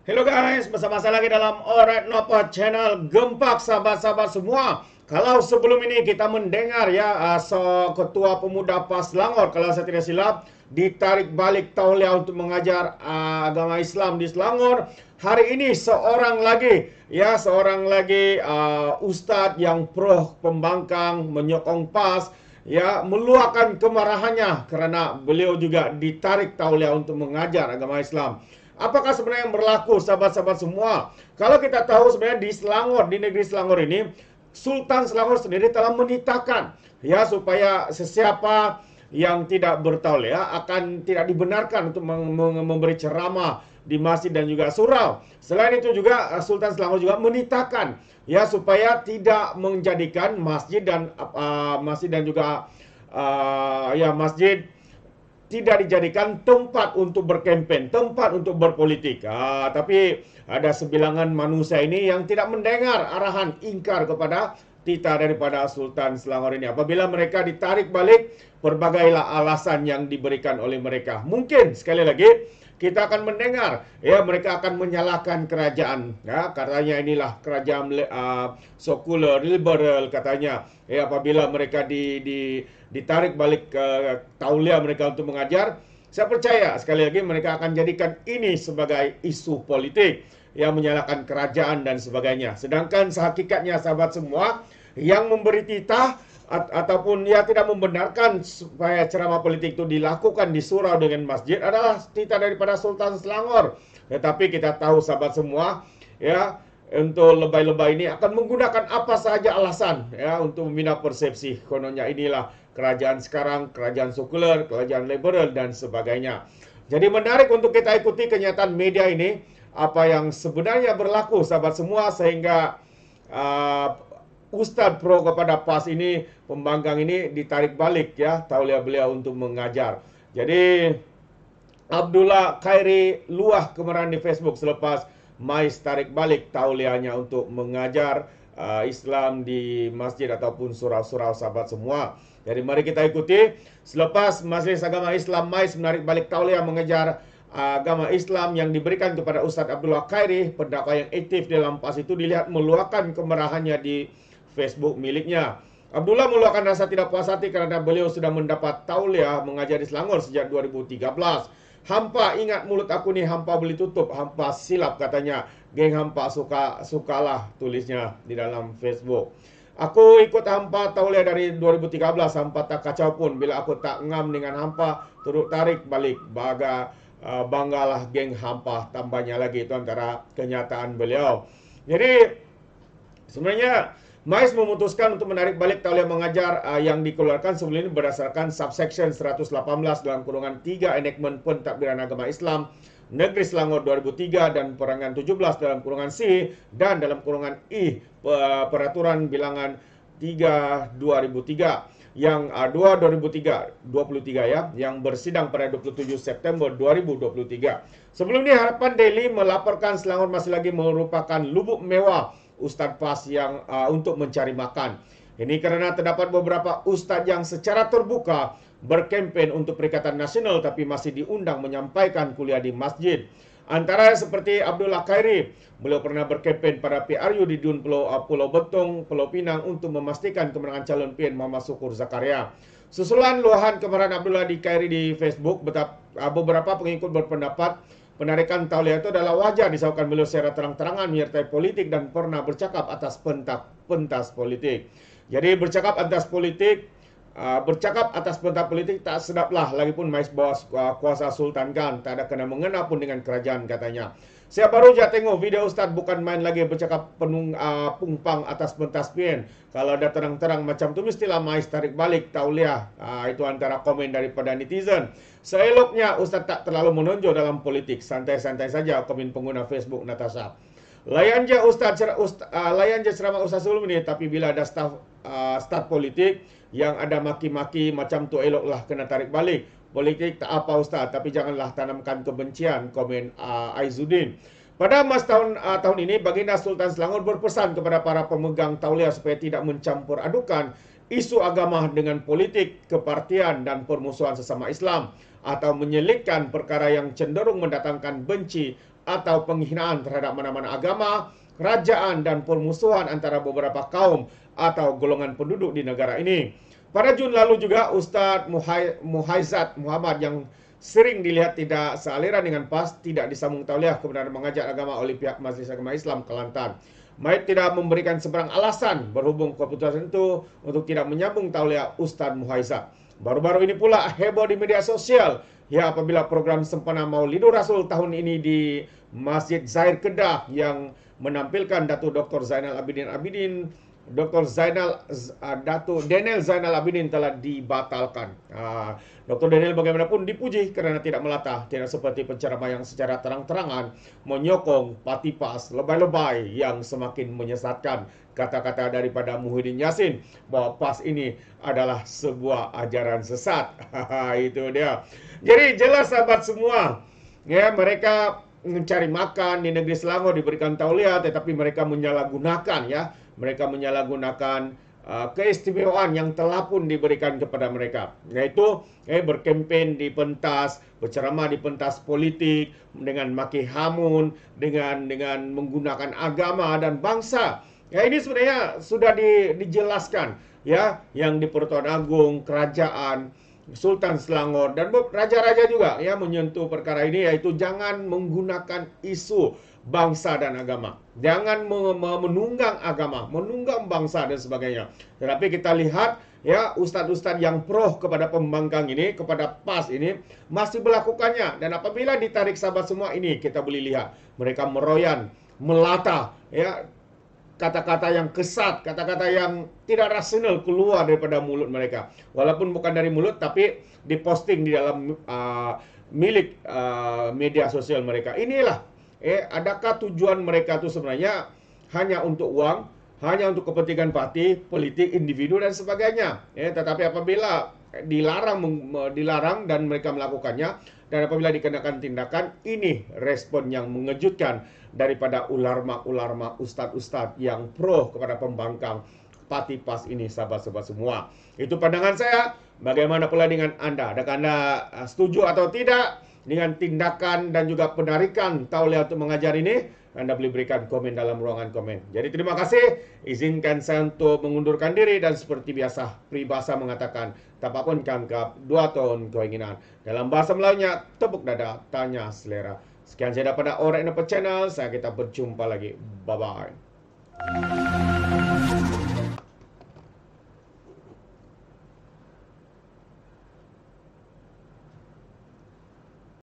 Hello guys, bersama-sama lagi dalam Alright Nopo Channel. Gempak sahabat-sahabat semua. Kalau sebelum ini kita mendengar ya, Ketua Pemuda PAS Selangor, kalau saya tidak silap, ditarik balik tauliah untuk mengajar agama Islam di Selangor. Hari ini seorang lagi ustadz yang pro pembangkang menyokong PAS, ya, meluahkan kemarahannya karena beliau juga ditarik tauliah untuk mengajar agama Islam. Apakah sebenarnya yang berlaku sahabat-sahabat semua? Kalau kita tahu sebenarnya di Selangor, di negeri Selangor ini, Sultan Selangor sendiri telah menitahkan ya supaya sesiapa yang tidak bertauliah akan tidak dibenarkan untuk memberi ceramah di masjid dan juga surau. Selain itu juga Sultan Selangor juga menitahkan ya supaya tidak menjadikan masjid dan juga masjid tidak dijadikan tempat untuk berkempen, tempat untuk berpolitik. Tapi ada sebilangan manusia ini yang tidak mendengar arahan ingkar kepada titah daripada Sultan Selangor ini. Apabila mereka ditarik balik, berbagailah alasan yang diberikan oleh mereka. Mungkin sekali lagi kita akan mendengar ya mereka akan menyalahkan kerajaan, ya katanya inilah kerajaan sekular liberal katanya ya. Apabila mereka ditarik balik ke tauliah mereka untuk mengajar, saya percaya sekali lagi mereka akan jadikan ini sebagai isu politik yang menyalahkan kerajaan dan sebagainya. Sedangkan sehakikatnya sahabat semua, yang memberi titah ataupun ya tidak membenarkan supaya ceramah politik itu dilakukan di surau dengan masjid adalah titah daripada Sultan Selangor. Tetapi kita tahu sahabat semua ya, untuk lebay-lebay ini akan menggunakan apa saja alasan ya untuk membina persepsi. Kononnya inilah kerajaan sekarang, kerajaan sekuler, kerajaan liberal dan sebagainya. Jadi menarik untuk kita ikuti kenyataan media ini, apa yang sebenarnya berlaku sahabat semua, sehingga uh, Ustadz pro kepada PAS ini, pembangkang ini, ditarik balik ya tauliah beliau untuk mengajar. Jadi Abdullah Khairi luah kemarahan di Facebook selepas Mais tarik balik tauliahnya untuk mengajar Islam di masjid ataupun surau-surau sahabat semua. Jadi mari kita ikuti. Selepas Majelis Agama Islam Mais menarik balik tauliah mengejar agama Islam yang diberikan kepada Ustadz Abdullah Khairi, pendakwa yang aktif dalam PAS itu dilihat meluahkan kemarahannya di Facebook miliknya. Abdullah meluahkan rasa tidak puas hati karena beliau sudah mendapat tauliah mengajar di Selangor sejak 2013. Hampa ingat mulut aku nih, hampa boleh tutup, hampa silap katanya. Geng hampa sukalah tulisnya di dalam Facebook. Aku ikut hampa tauliah dari 2013, hampa tak kacau pun. Bila aku tak ngam dengan hampa, turut tarik balik. Banggalah geng hampa, tambahnya lagi. Itu antara kenyataan beliau. Jadi sebenarnya Mais memutuskan untuk menarik balik tauliah mengajar yang dikeluarkan sebelum ini berdasarkan subsection 118 dalam kurungan 3 Enactment Pentadbiran Agama Islam Negeri Selangor 2003 dan perangan 17 dalam kurungan C dan dalam kurungan I Peraturan Bilangan 3 2003 yang 2 2003 23 ya, yang bersidang pada 27 September 2023. Sebelum ini Harapan Daily melaporkan Selangor masih lagi merupakan lubuk mewah Ustadz PAS yang untuk mencari makan. Ini karena terdapat beberapa ustadz yang secara terbuka berkempen untuk Perikatan Nasional tapi masih diundang menyampaikan kuliah di masjid. Antara seperti Abdullah Khairi, beliau pernah berkempen pada PRU di Dun Pulau Betong, Pulau Pinang untuk memastikan kemenangan calon PN Muhammad Syukur Zakaria. Susulan luahan kemarahan Abdullah di Khairi di Facebook, beberapa pengikut berpendapat penarikan tauliah itu adalah wajar disahkan beliau secara terang-terangan menyertai politik dan pernah bercakap atas pentas politik. Jadi bercakap atas pentas politik tak sedaplah, lagipun Mais bawa kuasa Sultan Gan, tak ada kena mengena pun dengan kerajaan katanya. Saya baru saja tengok video Ustaz bukan main lagi bercakap pungpang atas pentas PN. Kalau ada terang-terang macam tu mestilah Mais tarik balik tauliah. Itu antara komen daripada netizen. Seeloknya Ustaz tak terlalu menonjol dalam politik. Santai-santai saja, komen pengguna Facebook Natasha. Layan je ceramah Ustaz sebelum ini, tapi bila ada start politik yang ada maki-maki macam tu, eloklah kena tarik balik. Politik tak apa Ustaz, tapi janganlah tanamkan kebencian, komen Aizuddin. Pada tahun ini, Baginda Sultan Selangor berpesan kepada para pemegang tauliah supaya tidak mencampur adukan isu agama dengan politik, kepartian dan permusuhan sesama Islam atau menyelitkan perkara yang cenderung mendatangkan benci atau penghinaan terhadap mana-mana agama, kerajaan dan permusuhan antara beberapa kaum atau golongan penduduk di negara ini. Pada Jun lalu juga Ustaz Muhaizat Muhammad yang sering dilihat tidak sealiran dengan PAS tidak disambung tauliah kebenaran mengajar agama oleh pihak Majlis Agama Islam Kelantan. Maid tidak memberikan sebarang alasan berhubung keputusan itu untuk tidak menyambung tauliah Ustaz Muhaizat. Baru-baru ini pula heboh di media sosial ya apabila program sempena Maulidur Rasul tahun ini di Masjid Zahir Kedah yang menampilkan Datuk Dr. Zainal Abidin Datuk Daniel Zainal Abidin telah dibatalkan. Dr. Daniel bagaimanapun dipuji kerana tidak melatah, tidak seperti penceramah yang secara terang-terangan menyokong parti PAS lebay-lebay yang semakin menyesatkan. Kata-kata daripada Muhyiddin Yassin bahawa PAS ini adalah sebuah ajaran sesat. Itu dia. Jadi jelas sahabat semua, ya mereka mencari makan di negeri Selangor diberikan tauliah tetapi mereka menyalahgunakan ya. Mereka menyalahgunakan keistimewaan yang telah pun diberikan kepada mereka, yaitu berkempen di pentas, berceramah di pentas politik dengan maki hamun, dengan menggunakan agama dan bangsa. Ya, ini sebenarnya sudah dijelaskan ya, yang di Pertuan Agong, kerajaan, Sultan Selangor dan raja-raja juga ya menyentuh perkara ini, yaitu jangan menggunakan isu bangsa dan agama. Jangan menunggang agama, menunggang bangsa dan sebagainya. Tetapi kita lihat ya ustaz-ustaz yang pro kepada pembangkang ini, kepada PAS ini masih melakukannya, dan apabila ditarik sahabat semua ini kita boleh lihat mereka meroyan, melata ya, kata-kata yang kesat, kata-kata yang tidak rasional keluar daripada mulut mereka. Walaupun bukan dari mulut tapi diposting di dalam milik media sosial mereka. Inilah adakah tujuan mereka itu sebenarnya hanya untuk uang, hanya untuk kepentingan parti, politik, individu dan sebagainya. Tetapi apabila dilarang dan mereka melakukannya, dan apabila dikenakan tindakan, ini respon yang mengejutkan daripada ulama-ulama, ustaz-ustaz yang pro kepada pembangkang parti PAS ini, sahabat-sahabat semua. Itu pandangan saya. Bagaimana pula dengan Anda? Adakah Anda setuju atau tidak dengan tindakan dan juga penarikan tauliah untuk mengajar ini? Anda boleh berikan komen dalam ruangan komen. Jadi terima kasih. Izinkan saya untuk mengundurkan diri dan seperti biasa peribahasa mengatakan tapapun kangkap 2 tahun keinginan. Dalam bahasa Melayunya tepuk dada tanya selera. Sekian saya daripada Orang Indonesia Channel. Kita berjumpa lagi. Bye bye.